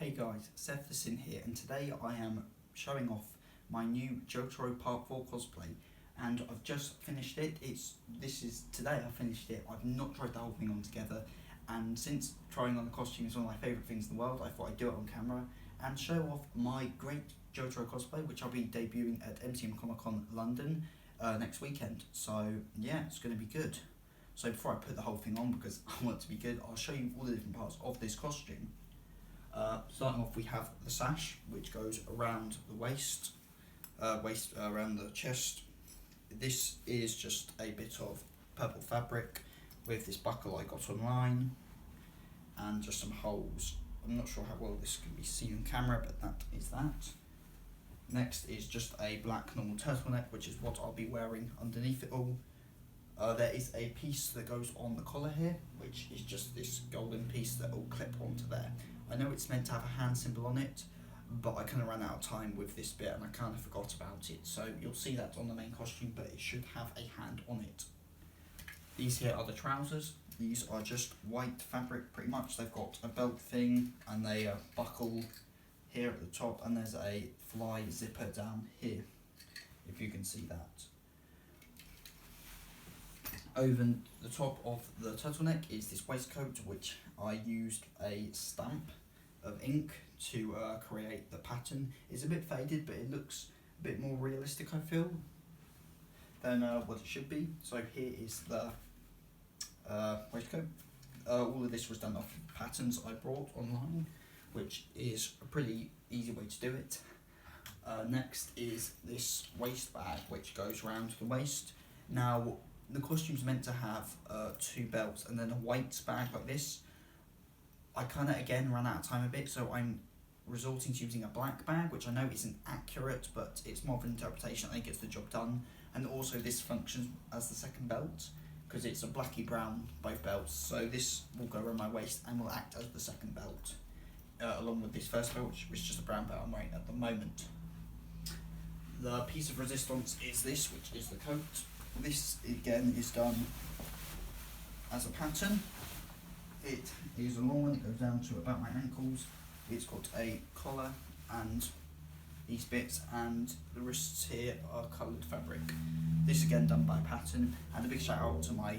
Hey guys, Seth the Sin here, and today I am showing off my new Jotaro Part 4 cosplay, and I've just finished it. Today I finished it. I've not tried the whole thing on together, and since trying on the costume is one of my favourite things in the world, I thought I'd do it on camera and show off my great Jotaro cosplay, which I'll be debuting at MCM Comic Con London next weekend. So yeah, it's going to be good. So before I put the whole thing on, because I want it to be good, I'll show you all the different parts of this costume. Starting off, we have the sash, which goes around the waist, around the chest. This is just a bit of purple fabric with this buckle I got online, and just some holes. I'm not sure how well this can be seen on camera, but that is that. Next is just a black normal turtleneck, which is what I'll be wearing underneath it all. There is a piece that goes on the collar here, which is just this golden piece that will clip onto there. I know it's meant to have a hand symbol on it, but I kind of ran out of time with this bit and I kind of forgot about it. So you'll see that on the main costume, but it should have a hand on it. These here are the trousers. These are just white fabric pretty much. They've got a belt thing and they buckle here at the top, and there's a fly zipper down here, if you can see that. Over the top of the turtleneck is this waistcoat, which I used a stamp of ink to create the pattern. It's a bit faded, but it looks a bit more realistic, I feel, than what it should be. So here is the waistcoat. All of this was done off patterns I brought online, which is a pretty easy way to do it. Next is this waist bag, which goes around the waist. Now, the costume's meant to have two belts and then a white bag like this. I kind of again ran out of time a bit, so I'm resorting to using a black bag, which I know isn't accurate, but it's more of an interpretation. I think it's the job done. And also this functions as the second belt, because it's a blacky brown both belts, so this will go around my waist and will act as the second belt, along with this first belt, which is just a brown belt I'm wearing at the moment. The piece of resistance is this, which is the coat. This again is done as a pattern. It is a long one, it goes down to about my ankles. It's got a collar and these bits, and the wrists here are coloured fabric. This again done by pattern, and a big shout out to my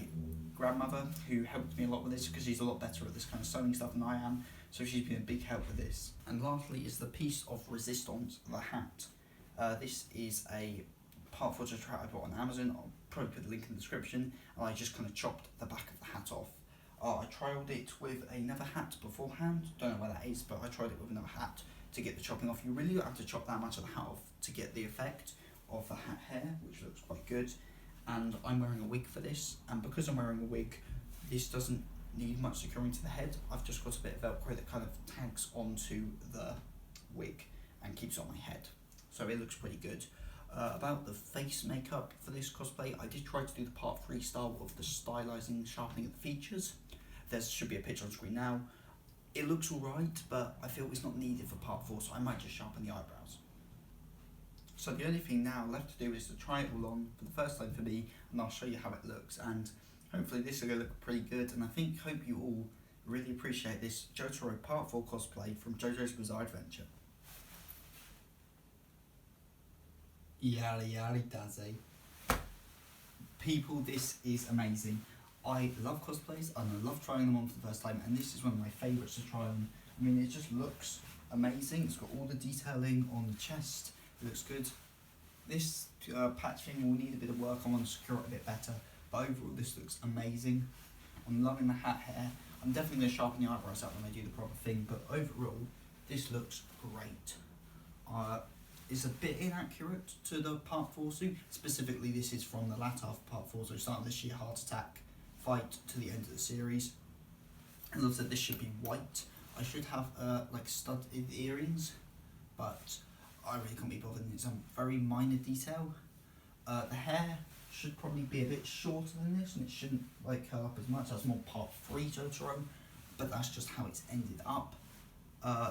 grandmother who helped me a lot with this, because she's a lot better at this kind of sewing stuff than I am, so she's been a big help with this. And lastly is the piece of resistance, the hat. This is a Part 4 Jotaro I bought on Amazon. I'll probably put the link in the description, and I just kind of chopped the back of the hat off. I trialled it with another hat beforehand, don't know where that is, but I tried it with another hat to get the chopping off. You really don't have to chop that much of the hat off to get the effect of the hat hair, which looks quite good. And I'm wearing a wig for this, and because I'm wearing a wig, this doesn't need much securing to the head. I've just got a bit of Velcro that kind of tags onto the wig and keeps it on my head, so it looks pretty good. About the face makeup for this cosplay, I did try to do the Part 3 style of the stylising, sharpening of the features. There should be a picture on screen now. It looks alright, but I feel it's not needed for Part 4, so I might just sharpen the eyebrows. So the only thing now left to do is to try it all on for the first time for me, and I'll show you how it looks, and hopefully this will look pretty good, and I hope you all really appreciate this Jotaro Part 4 cosplay from JoJo's Bizarre Adventure. YARE DAZA. People, this is amazing. I love cosplays and I love trying them on for the first time, and this is one of my favourites to try on. I mean, it just looks amazing. It's got all the detailing on the chest. It looks good. This patching will need a bit of work. I want to secure it a bit better, but overall this looks amazing. I'm loving the hat hair. I'm definitely going to sharpen the eyebrows out when I do the proper thing, but overall this looks great. It's a bit inaccurate to the Part 4 suit. Specifically, this is from the latter half of Part 4, so starting the sheer heart attack fight to the end of the series. And as I said, this should be white. I should have like studded earrings, but I really can't be bothered. It's a very minor detail. The hair should probably be a bit shorter than this, and it shouldn't like curl up as much. That's more Part 3 Jotaro, but that's just how it's ended up.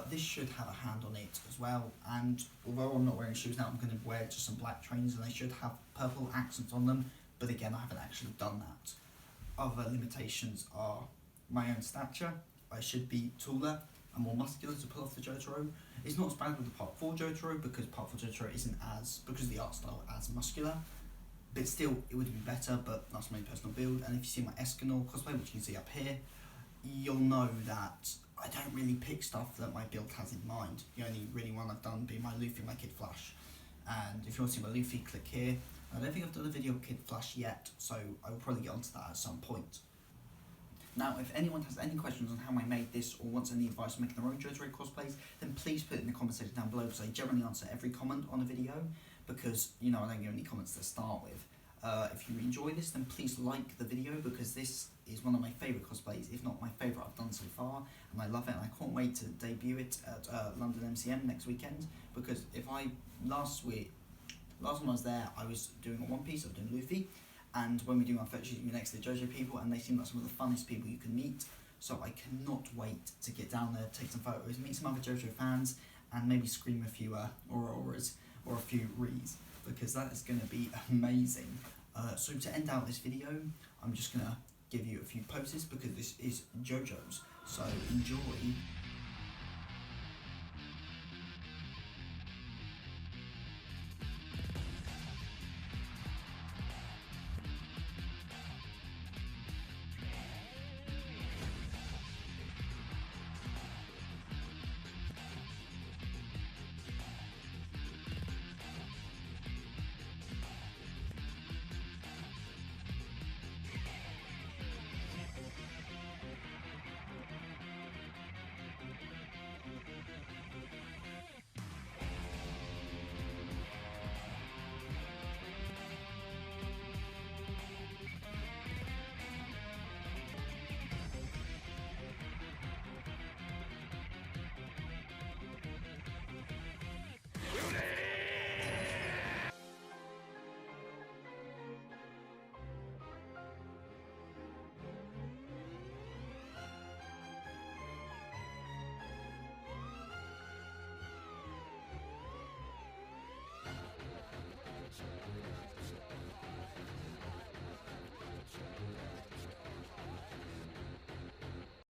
This should have a hand on it as well, and although I'm not wearing shoes now, I'm going to wear just some black trainers, and they should have purple accents on them, but again, I haven't actually done that. Other limitations are my own stature. I should be taller, and more muscular to pull off the Jotaro. It's not as bad with the Part 4 Jotaro because Part 4 Jotaro isn't as, because of the art style, as muscular. But still, it would be better, but that's my personal build. And if you see my Escanor cosplay, which you can see up here, you'll know that I don't really pick stuff that my build has in mind. The only really one I've done being my Luffy and my Kid Flash. And if you want to see my Luffy, click here. I don't think I've done a video of Kid Flash yet, so I will probably get onto that at some point. Now, if anyone has any questions on how I made this or wants any advice on making their own Jotaro cosplays, then please put it in the comment section down below, because I generally answer every comment on a video, because, you know, I don't get any comments to start with. If you enjoy this, then please like the video, because this is one of my favourite cosplays, if not my favourite I've done so far, and I love it, and I can't wait to debut it at London MCM next weekend, because last time I was there, I was doing a One Piece, I was doing Luffy, and when we do our photo shoot, you're next to the JoJo people, and they seem like some of the funnest people you can meet, so I cannot wait to get down there, take some photos, meet some other JoJo fans, and maybe scream a few auroras or a few rees, because that is going to be amazing. So to end out this video, I'm just going to give you a few poses, because this is JoJo's, so enjoy.